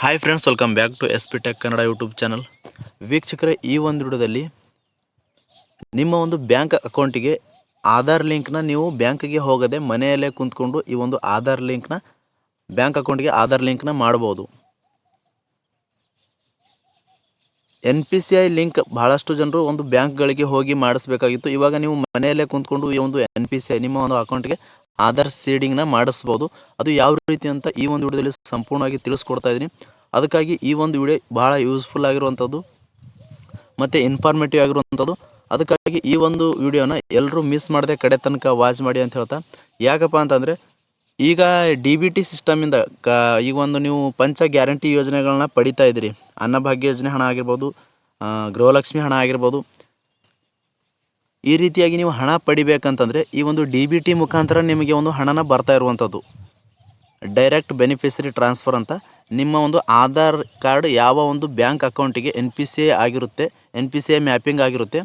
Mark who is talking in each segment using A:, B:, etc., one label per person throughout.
A: Hi friends, welcome back to S P tech Kannada YouTube channel. ವೀಕ್ಷಕರೇ, ಈ ಒಂದು ವಿಡಿಯೋದಲ್ಲಿ ನಿಮ್ಮ ಒಂದು ಬ್ಯಾಂಕ್ ಅಕೌಂಟಿಗೆ ಆಧಾರ್ ಲಿಂಕ್ನ ನೀವು ಬ್ಯಾಂಕಿಗೆ ಹೋಗದೆ ಮನೆಯಲ್ಲೇ ಕುಂತ್ಕೊಂಡು ಈ ಒಂದು ಆಧಾರ್ ಲಿಂಕ್ನ ಬ್ಯಾಂಕ್ ಅಕೌಂಟಿಗೆ ಆಧಾರ್ ಲಿಂಕ್ನ ಮಾಡ್ಬೋದು. NPCI ಲಿಂಕ್ ಬಹಳಷ್ಟು ಜನರು ಒಂದು ಬ್ಯಾಂಕ್ಗಳಿಗೆ ಹೋಗಿ ಮಾಡಿಸ್ಬೇಕಾಗಿತ್ತು. ಇವಾಗ ನೀವು ಮನೆಯಲ್ಲೇ ಕುಂತ್ಕೊಂಡು ಈ ಒಂದು NPCI ನಿಮ್ಮ ಒಂದು ಅಕೌಂಟ್ಗೆ ಆಧಾರ್ ಸೀಡಿಂಗ್ನ ಮಾಡಿಸ್ಬೋದು. ಅದು ಯಾವ ರೀತಿ ಅಂತ ಈ ಒಂದು ವಿಡಿಯೋದಲ್ಲಿ ಸಂಪೂರ್ಣವಾಗಿ ತಿಳಿಸ್ಕೊಡ್ತಾ ಇದ್ದೀನಿ. ಅದಕ್ಕಾಗಿ ಈ ಒಂದು ವಿಡಿಯೋ ಭಾಳ ಯೂಸ್ಫುಲ್ ಆಗಿರುವಂಥದ್ದು ಮತ್ತು ಇನ್ಫಾರ್ಮೇಟಿವ್ ಆಗಿರುವಂಥದ್ದು. ಅದಕ್ಕಾಗಿ ಈ ಒಂದು ವಿಡಿಯೋನ ಎಲ್ಲರೂ ಮಿಸ್ ಮಾಡದೆ ಕಡೆ ತನಕ ವಾಚ್ ಮಾಡಿ ಅಂತ ಹೇಳ್ತಾ, ಯಾಕಪ್ಪ ಅಂತಂದರೆ ಈಗ DBT ಸಿಸ್ಟಮಿಂದ ಈಗ ಒಂದು ನೀವು ಪಂಚ ಗ್ಯಾರಂಟಿ ಯೋಜನೆಗಳನ್ನ ಪಡಿತಾ ಇದ್ದೀರಿ. ಅನ್ನಭಾಗ್ಯ ಯೋಜನೆ ಹಣ ಆಗಿರ್ಬೋದು, ಗೃಹಲಕ್ಷ್ಮಿ ಹಣ ಆಗಿರ್ಬೋದು. ಈ ರೀತಿಯಾಗಿ ನೀವು ಹಣ ಪಡಿಬೇಕಂತಂದರೆ ಈ ಒಂದು DBT ಮುಖಾಂತರ ನಿಮಗೆ ಒಂದು ಹಣನ ಬರ್ತಾ ಇರುವಂಥದ್ದು. ಡೈರೆಕ್ಟ್ ಬೆನಿಫಿಷರಿ ಟ್ರಾನ್ಸ್ಫರ್ ಅಂತ ನಿಮ್ಮ ಒಂದು ಆಧಾರ್ ಕಾರ್ಡ್ ಯಾವ ಒಂದು ಬ್ಯಾಂಕ್ ಅಕೌಂಟಿಗೆ NPCI ಆಗಿರುತ್ತೆ, NPCI ಮ್ಯಾಪಿಂಗ್ ಆಗಿರುತ್ತೆ,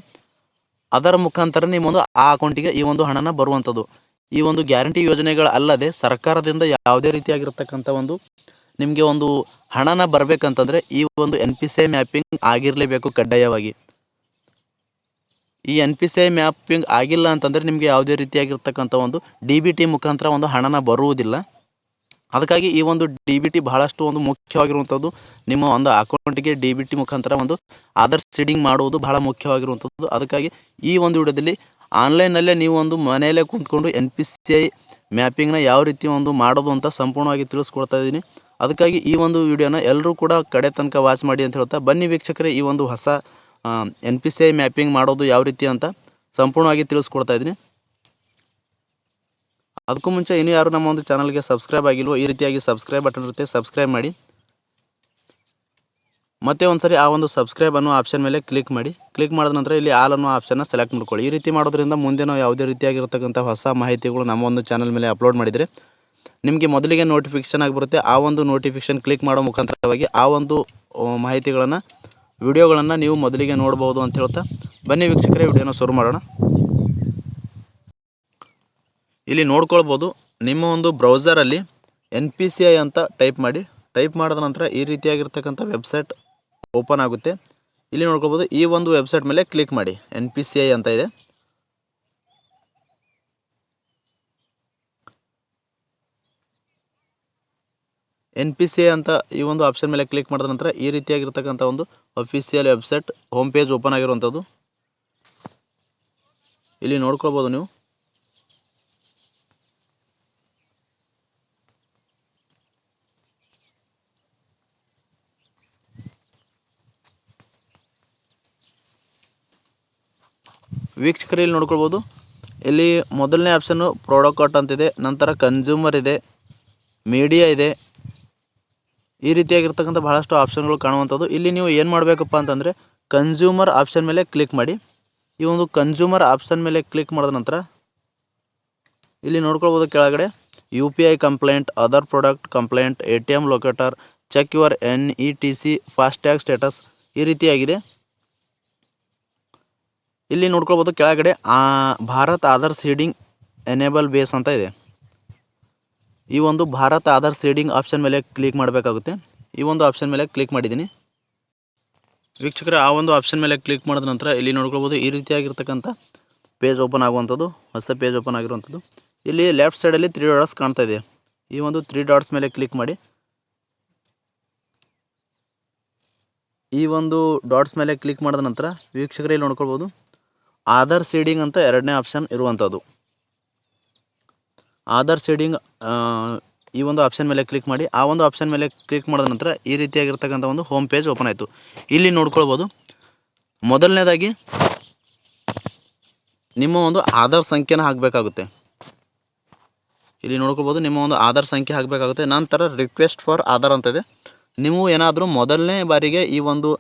A: ಅದರ ಮುಖಾಂತರ ನಿಮ್ಮೊಂದು ಆ ಅಕೌಂಟಿಗೆ ಈ ಒಂದು ಹಣನ ಬರುವಂಥದ್ದು. ಈ ಒಂದು ಗ್ಯಾರಂಟಿ ಯೋಜನೆಗಳಲ್ಲದೆ ಸರ್ಕಾರದಿಂದ ಯಾವುದೇ ರೀತಿಯಾಗಿರ್ತಕ್ಕಂಥ ಒಂದು ನಿಮಗೆ ಒಂದು ಹಣನ ಬರಬೇಕಂತಂದರೆ ಈ ಒಂದು NPCI ಮ್ಯಾಪಿಂಗ್ ಆಗಿರಲೇಬೇಕು ಕಡ್ಡಾಯವಾಗಿ. ಈ NPCI ಮ್ಯಾಪಿಂಗ್ ಆಗಿಲ್ಲ ಅಂತಂದರೆ ನಿಮಗೆ ಯಾವುದೇ ರೀತಿಯಾಗಿರ್ತಕ್ಕಂಥ ಒಂದು DBT ಮುಖಾಂತರ ಒಂದು ಹಣನ ಬರುವುದಿಲ್ಲ. ಅದಕ್ಕಾಗಿ ಈ ಒಂದು DBT ಬಹಳಷ್ಟು ಒಂದು ಮುಖ್ಯವಾಗಿರುವಂಥದ್ದು. ನಿಮ್ಮ ಒಂದು ಅಕೌಂಟಿಗೆ DBT ಮುಖಾಂತರ ಒಂದು ಆಧಾರ್ ಸೀಡಿಂಗ್ ಮಾಡುವುದು ಬಹಳ ಮುಖ್ಯವಾಗಿರುವಂಥದ್ದು. ಅದಕ್ಕಾಗಿ ಈ ಒಂದು ವಿಡಿಯೋದಲ್ಲಿ ಆನ್ಲೈನಲ್ಲೇ ನೀವು ಒಂದು ಮನೆಯಲ್ಲೇ ಕುಂತ್ಕೊಂಡು NPCI ಮ್ಯಾಪಿಂಗ್ನ ಯಾವ ರೀತಿ ಒಂದು ಮಾಡೋದು ಅಂತ ಸಂಪೂರ್ಣವಾಗಿ ತಿಳಿಸ್ಕೊಡ್ತಾ ಇದ್ದೀನಿ. ಅದಕ್ಕಾಗಿ ಈ ಒಂದು ವಿಡಿಯೋನ ಎಲ್ಲರೂ ಕೂಡ ಕಡೆ ತನಕ ವಾಚ್ ಮಾಡಿ ಅಂತ ಹೇಳ್ತಾ, ಬನ್ನಿ ವೀಕ್ಷಕರೇ, ಈ ಒಂದು ಹೊಸ NPCI ಮ್ಯಾಪಿಂಗ್ ಮಾಡೋದು ಯಾವ ರೀತಿ ಅಂತ ಸಂಪೂರ್ಣವಾಗಿ ತಿಳಿಸ್ಕೊಡ್ತಾ ಇದ್ದೀನಿ. ಅದಕ್ಕೂ ಮುಂಚೆ ಇನ್ನೂ ಯಾರು ನಮ್ಮ ಒಂದು ಚಾನಲ್ಗೆ ಸಬ್ಸ್ಕ್ರೈಬ್ ಆಗಿಲ್ವೋ, ಈ ರೀತಿಯಾಗಿ ಸಬ್ಸ್ಕ್ರೈಬ್ ಬಟನ್ ಇರುತ್ತೆ, ಸಬ್ಸ್ಕ್ರೈಬ್ ಮಾಡಿ. ಮತ್ತೆ ಒಂದ್ಸರಿ ಆ ಒಂದು ಸಬ್ಸ್ಕ್ರೈಬ್ ಅನ್ನೋ ಆಪ್ಷನ್ ಮೇಲೆ ಕ್ಲಿಕ್ ಮಾಡಿ. ಕ್ಲಿಕ್ ಮಾಡಿದ ನಂತರ ಇಲ್ಲಿ ಆಲ್ ಅನ್ನೋ ಆಪ್ಷನ್ನ ಸೆಲೆಕ್ಟ್ ಮಾಡ್ಕೊಳ್ಳಿ. ಈ ರೀತಿ ಮಾಡೋದ್ರಿಂದ ಮುಂದೆ ನಾವು ಯಾವುದೇ ರೀತಿಯಾಗಿರ್ತಕ್ಕಂಥ ಹೊಸ ಮಾಹಿತಿಗಳು ನಮ್ಮ ಒಂದು ಚಾನಲ್ ಮೇಲೆ ಅಪ್ಲೋಡ್ ಮಾಡಿದರೆ ನಿಮಗೆ ಮೊದಲಿಗೆ ನೋಟಿಫಿಕೇಷನ್ ಆಗಿಬರುತ್ತೆ. ಆ ಒಂದು ನೋಟಿಫಿಕೇಷನ್ ಕ್ಲಿಕ್ ಮಾಡೋ ಮುಖಾಂತರವಾಗಿ ಆ ಒಂದು ಮಾಹಿತಿಗಳನ್ನು, ವಿಡಿಯೋಗಳನ್ನು ನೀವು ಮೊದಲಿಗೆ ನೋಡ್ಬೋದು ಅಂತ ಹೇಳ್ತಾ, ಬನ್ನಿ ವೀಕ್ಷಕರೇ ವಿಡಿಯೋನ ಶುರು ಮಾಡೋಣ. ಇಲ್ಲಿ ನೋಡ್ಕೊಳ್ಬೋದು, ನಿಮ್ಮ ಒಂದು ಬ್ರೌಸರಲ್ಲಿ NPCI ಅಂತ ಟೈಪ್ ಮಾಡಿ. ಟೈಪ್ ಮಾಡಿದ ನಂತರ ಈ ರೀತಿಯಾಗಿರ್ತಕ್ಕಂಥ ವೆಬ್ಸೈಟ್ ಓಪನ್ ಆಗುತ್ತೆ. ಇಲ್ಲಿ ನೋಡ್ಕೊಳ್ಬೋದು, ಈ ಒಂದು ವೆಬ್ಸೈಟ್ ಮೇಲೆ ಕ್ಲಿಕ್ ಮಾಡಿ. NPCI ಅಂತ ಇದೆ. NPCI ಅಂತ ಈ ಒಂದು ಆಪ್ಷನ್ ಮೇಲೆ ಕ್ಲಿಕ್ ಮಾಡಿದ ನಂತರ ಈ ರೀತಿಯಾಗಿರ್ತಕ್ಕಂಥ ಒಂದು official website home page open ಆಗಿರುವಂಥದ್ದು. ಇಲ್ಲಿ ನೋಡ್ಕೊಳ್ಬೋದು ನೀವು. ವೀಕ್ಷಕರು ಇಲ್ಲಿ ನೋಡ್ಕೊಳ್ಬೋದು, ಇಲ್ಲಿ ಮೊದಲನೇ ಆಪ್ಷನ್ನು ಪ್ರಾಡಕ್ಟ್ ಅಂತಿದೆ, ನಂತರ ಕನ್ಸ್ಯೂಮರ್ ಇದೆ, ಮೀಡಿಯಾ ಇದೆ. ಈ ರೀತಿಯಾಗಿರ್ತಕ್ಕಂಥ ಬಹಳಷ್ಟು ಆಪ್ಷನ್ಗಳು ಕಾಣುವಂಥದ್ದು. ಇಲ್ಲಿ ನೀವು ಏನು ಮಾಡಬೇಕಪ್ಪ ಅಂತಂದರೆ ಕನ್ಸ್ಯೂಮರ್ ಆಪ್ಷನ್ ಮೇಲೆ ಕ್ಲಿಕ್ ಮಾಡಿ. ಈ ಒಂದು ಕನ್ಸ್ಯೂಮರ್ ಆಪ್ಷನ್ ಮೇಲೆ ಕ್ಲಿಕ್ ಮಾಡಿದ ನಂತರ ಇಲ್ಲಿ ನೋಡ್ಕೊಳ್ಬೋದು ಕೆಳಗಡೆ UPI complaint, other product complaint, ATM locator, check your NETC, FASTag status, ಈ ರೀತಿಯಾಗಿದೆ. ಇಲ್ಲಿ ನೋಡ್ಕೊಳ್ಬೋದು ಕೆಳಗಡೆ Bharat Aadhaar seeding enable base ಅಂತ ಇದೆ. ಈ ಒಂದು ಭಾರತ್ ಆಧಾರ್ ಸೀಡಿಂಗ್ ಆಪ್ಷನ್ ಮೇಲೆ ಕ್ಲಿಕ್ ಮಾಡಬೇಕಾಗುತ್ತೆ. ಈ ಒಂದು ಆಪ್ಷನ್ ಮೇಲೆ ಕ್ಲಿಕ್ ಮಾಡಿದ್ದೀನಿ. ವೀಕ್ಷಕರೇ, ಆ ಒಂದು ಆಪ್ಷನ್ ಮೇಲೆ ಕ್ಲಿಕ್ ಮಾಡಿದ ನಂತರ ಇಲ್ಲಿ ನೋಡ್ಕೊಳ್ಬೋದು ಈ ರೀತಿಯಾಗಿರ್ತಕ್ಕಂಥ ಪೇಜ್ ಓಪನ್ ಆಗುವಂಥದ್ದು, ಹೊಸ ಪೇಜ್ ಓಪನ್ ಆಗಿರುವಂಥದ್ದು. ಇಲ್ಲಿ ಲೆಫ್ಟ್ ಸೈಡಲ್ಲಿ 3 ಡಾಟ್ಸ್ ಕಾಣ್ತಾ ಇದೆ. ಈ ಒಂದು 3 ಡಾಟ್ಸ್ ಮೇಲೆ ಕ್ಲಿಕ್ ಮಾಡಿ. ಈ ಒಂದು ಡಾಟ್ಸ್ ಮೇಲೆ ಕ್ಲಿಕ್ ಮಾಡಿದ ನಂತರ ವೀಕ್ಷಕರೇ ಇಲ್ಲಿ ನೋಡ್ಕೊಳ್ಬೋದು ಆಧಾರ್ ಸೀಡಿಂಗ್ ಅಂತ ಎರಡನೇ ಆಪ್ಷನ್ ಇರುವಂಥದ್ದು. ಆಧಾರ್ ಸೀಡಿಂಗ್ ಈ ಒಂದು ಆಪ್ಷನ್ ಮೇಲೆ ಕ್ಲಿಕ್ ಮಾಡಿ. ಆ ಒಂದು ಆಪ್ಷನ್ ಮೇಲೆ ಕ್ಲಿಕ್ ಮಾಡಿದ ನಂತರ ಈ ರೀತಿಯಾಗಿರ್ತಕ್ಕಂಥ ಒಂದು ಹೋಮ್ ಪೇಜ್ ಓಪನ್ ಆಯಿತು. ಇಲ್ಲಿ ನೋಡ್ಕೊಳ್ಬೋದು, ಮೊದಲನೇದಾಗಿ ನಿಮ್ಮ ಒಂದು ಆಧಾರ್ ಸಂಖ್ಯೆನ ಹಾಕಬೇಕಾಗುತ್ತೆ. ಇಲ್ಲಿ ನೋಡ್ಕೊಳ್ಬೋದು, ನಿಮ್ಮ ಒಂದು ಆಧಾರ್ ಸಂಖ್ಯೆ ಹಾಕಬೇಕಾಗುತ್ತೆ. ನಂತರ ರಿಕ್ವೆಸ್ಟ್ ಫಾರ್ ಆಧಾರ್ ಅಂತ ಇದೆ. ನೀವು ಏನಾದರೂ ಮೊದಲನೇ ಬಾರಿಗೆ ಈ ಒಂದು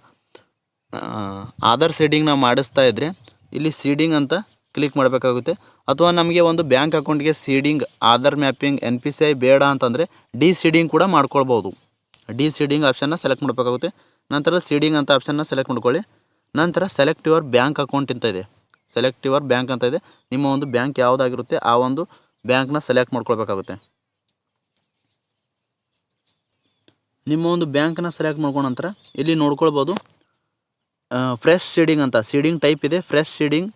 A: ಆಧಾರ್ ಸೀಡಿಂಗ್ನ ಮಾಡಿಸ್ತಾ ಇದ್ದರೆ ಇಲ್ಲಿ ಸೀಡಿಂಗ್ ಅಂತ ಕ್ಲಿಕ್ ಮಾಡಬೇಕಾಗುತ್ತೆ. ಅಥವಾ ನಮಗೆ ಒಂದು ಬ್ಯಾಂಕ್ ಅಕೌಂಟ್ಗೆ ಸೀಡಿಂಗ್, ಆಧಾರ್ ಮ್ಯಾಪಿಂಗ್, NPCI ಬೇಡ ಅಂತಂದರೆ ಡಿ ಸೀಡಿಂಗ್ ಕೂಡ ಮಾಡ್ಕೊಳ್ಬೋದು. ಡಿ ಸೀಡಿಂಗ್ ಆಪ್ಷನ್ನ ಸೆಲೆಕ್ಟ್ ಮಾಡಬೇಕಾಗುತ್ತೆ. ನಂತರ ಸೀಡಿಂಗ್ ಅಂತ ಆಪ್ಷನ್ನ ಸೆಲೆಕ್ಟ್ ಮಾಡ್ಕೊಳ್ಳಿ. ನಂತರ ಸೆಲೆಕ್ಟ್ ಯುವರ್ ಬ್ಯಾಂಕ್ ಅಕೌಂಟ್ ಅಂತ ಇದೆ. ಸೆಲೆಕ್ಟ್ ಯುವರ್ ಬ್ಯಾಂಕ್ ಅಂತ ಇದೆ. ನಿಮ್ಮ ಒಂದು ಬ್ಯಾಂಕ್ ಯಾವುದಾಗಿರುತ್ತೆ ಆ ಒಂದು ಬ್ಯಾಂಕ್ನ ಸೆಲೆಕ್ಟ್ ಮಾಡ್ಕೊಳ್ಬೇಕಾಗುತ್ತೆ. ನಿಮ್ಮ ಒಂದು ಬ್ಯಾಂಕನ್ನ ಸೆಲೆಕ್ಟ್ ಮಾಡ್ಕೊಂಡ ನಂತರ ಇಲ್ಲಿ ನೋಡ್ಕೊಳ್ಬೋದು ಫ್ರೆಶ್ ಸೀಡಿಂಗ್ ಅಂತ ಸೀಡಿಂಗ್ ಟೈಪ್ ಇದೆ. Fresh seeding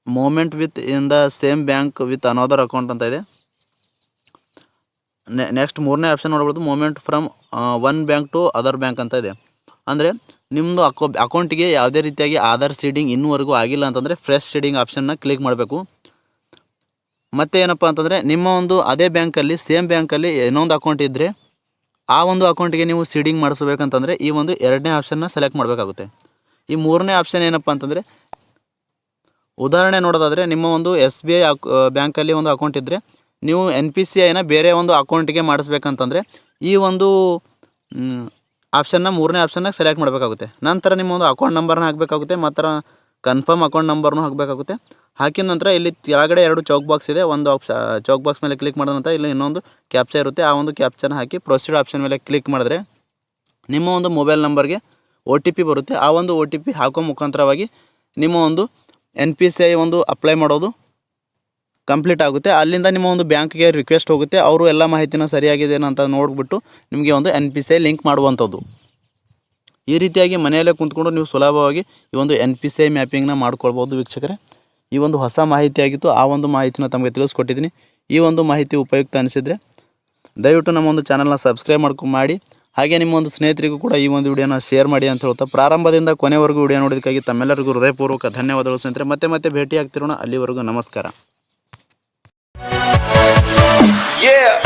A: movement within the same bank with another account ಅಂತ ಇದೆ. ನೆಕ್ಸ್ಟ್ ಮೂರನೇ ಆಪ್ಷನ್ ನೋಡ್ಬೋದು movement from one bank to other bank ಅಂತ ಇದೆ. ಅಂದರೆ ನಿಮ್ಮದು ಅಕೌಂಟಿಗೆ ಯಾವುದೇ ರೀತಿಯಾಗಿ ಆಧಾರ್ ಸೀಡಿಂಗ್ ಇನ್ನೂವರೆಗೂ ಆಗಿಲ್ಲ ಅಂತಂದರೆ ಫ್ರೆಶ್ ಸೀಡಿಂಗ್ ಆಪ್ಷನ್ನ ಕ್ಲಿಕ್ ಮಾಡಬೇಕು. ಮತ್ತು ಏನಪ್ಪ ಅಂತಂದರೆ ನಿಮ್ಮ ಒಂದು ಅದೇ ಬ್ಯಾಂಕಲ್ಲಿ ಸೇಮ್ ಬ್ಯಾಂಕಲ್ಲಿ ಇನ್ನೊಂದು ಅಕೌಂಟ್ ಇದ್ದರೆ ಆ ಒಂದು ಅಕೌಂಟಿಗೆ ನೀವು ಸೀಡಿಂಗ್ ಮಾಡಿಸ್ಬೇಕಂತಂದರೆ ಈ ಒಂದು ಎರಡನೇ ಆಪ್ಷನ್ನ ಸೆಲೆಕ್ಟ್ ಮಾಡಬೇಕಾಗುತ್ತೆ. ಈ ಮೂರನೇ ಆಪ್ಷನ್ ಏನಪ್ಪ ಅಂತಂದರೆ ಉದಾಹರಣೆ ನೋಡೋದಾದರೆ ನಿಮ್ಮ ಒಂದು SBI ಬ್ಯಾಂಕಲ್ಲಿ ಒಂದು ಅಕೌಂಟ್ ಇದ್ದರೆ ನೀವು NPCIನ ಬೇರೆ ಒಂದು ಅಕೌಂಟಿಗೆ ಮಾಡಿಸ್ಬೇಕಂತಂದರೆ ಈ ಒಂದು ಆಪ್ಷನ್ನ ಮೂರನೇ ಆಪ್ಷನ್ನ ಸೆಲೆಕ್ಟ್ ಮಾಡಬೇಕಾಗುತ್ತೆ. ನಂತರ ನಿಮ್ಮ ಒಂದು ಅಕೌಂಟ್ ನಂಬರ್ನ ಹಾಕಬೇಕಾಗುತ್ತೆ ಮತ್ತು ಕನ್ಫರ್ಮ್ ಅಕೌಂಟ್ ನಂಬರ್ನು ಹಾಕಬೇಕಾಗುತ್ತೆ. ಹಾಕಿದ ನಂತರ ಇಲ್ಲಿ ಕೆಳಗಡೆ 2 ಚೌಕ್ ಬಾಕ್ಸ್ ಇದೆ. ಒಂದು ಚೌಕ್ ಬಾಕ್ಸ್ ಮೇಲೆ ಕ್ಲಿಕ್ ಮಾಡಿದ ನಂತರ ಇಲ್ಲಿ ಇನ್ನೊಂದು ಕ್ಯಾಪ್ಚಾ ಇರುತ್ತೆ. ಆ ಒಂದು ಕ್ಯಾಪ್ಚಾನ ಹಾಕಿ ಪ್ರೊಸೀಡ್ ಆಪ್ಷನ್ ಮೇಲೆ ಕ್ಲಿಕ್ ಮಾಡಿದ್ರೆ ನಿಮ್ಮ ಒಂದು ಮೊಬೈಲ್ ನಂಬರ್ಗೆ OTP ಬರುತ್ತೆ. ಆ ಒಂದು OTP ಹಾಕೋ ಮುಖಾಂತರವಾಗಿ ನಿಮ್ಮ ಒಂದು NPCI ಒಂದು ಅಪ್ಲೈ ಮಾಡೋದು ಕಂಪ್ಲೀಟ್ ಆಗುತ್ತೆ. ಅಲ್ಲಿಂದ ನಿಮ್ಮ ಒಂದು ಬ್ಯಾಂಕ್ಗೆ ರಿಕ್ವೆಸ್ಟ್ ಹೋಗುತ್ತೆ. ಅವರು ಎಲ್ಲ ಮಾಹಿತಿನ ಸರಿಯಾಗಿದೆ ಅಂತ ನೋಡಿಬಿಟ್ಟು ನಿಮಗೆ ಒಂದು NPCI ಲಿಂಕ್ ಮಾಡುವಂಥದ್ದು. ಈ ರೀತಿಯಾಗಿ ಮನೆಯಲ್ಲೇ ಕುಂತ್ಕೊಂಡು ನೀವು ಸುಲಭವಾಗಿ ಈ ಒಂದು NPCI ಮ್ಯಾಪಿಂಗ್ನ ಮಾಡ್ಕೊಳ್ಬೋದು ವೀಕ್ಷಕರೇ. ಈ ಒಂದು ಹೊಸ ಮಾಹಿತಿ ಆಗಿತ್ತು, ಆ ಒಂದು ಮಾಹಿತಿನ ತಮಗೆ ತಿಳಿಸ್ಕೊಟ್ಟಿದ್ದೀನಿ. ಈ ಒಂದು ಮಾಹಿತಿ ಉಪಯುಕ್ತ ಅನಿಸಿದರೆ ದಯವಿಟ್ಟು ನಮ್ಮ ಒಂದು ಚಾನಲ್ನ ಸಬ್ಸ್ಕ್ರೈಬ್ ಮಾಡಿ ಹಾಗೆ ನಿಮ್ಮ ಒಂದು ಸ್ನೇಹಿತರಿಗೂ ಕೂಡ ಈ ಒಂದು ವಿಡಿಯೋನ ಶೇರ್ ಮಾಡಿ ಅಂತ ಹೇಳ್ತಾ ಪ್ರಾರಂಭದಿಂದ ಕೊನೆವರೆಗೂ ವಿಡಿಯೋ ನೋಡೋದಕ್ಕಾಗಿ ತಮ್ಮೆಲ್ಲರಿಗೂ ಹೃದಯಪೂರ್ವಕ ಧನ್ಯವಾದಗಳು ಸ್ನೇಹಿತರೆ. ಮತ್ತೆ ಭೇಟಿ ಆಗ್ತಿರೋಣ. ಅಲ್ಲಿವರೆಗೂ ನಮಸ್ಕಾರ.
B: Yeah.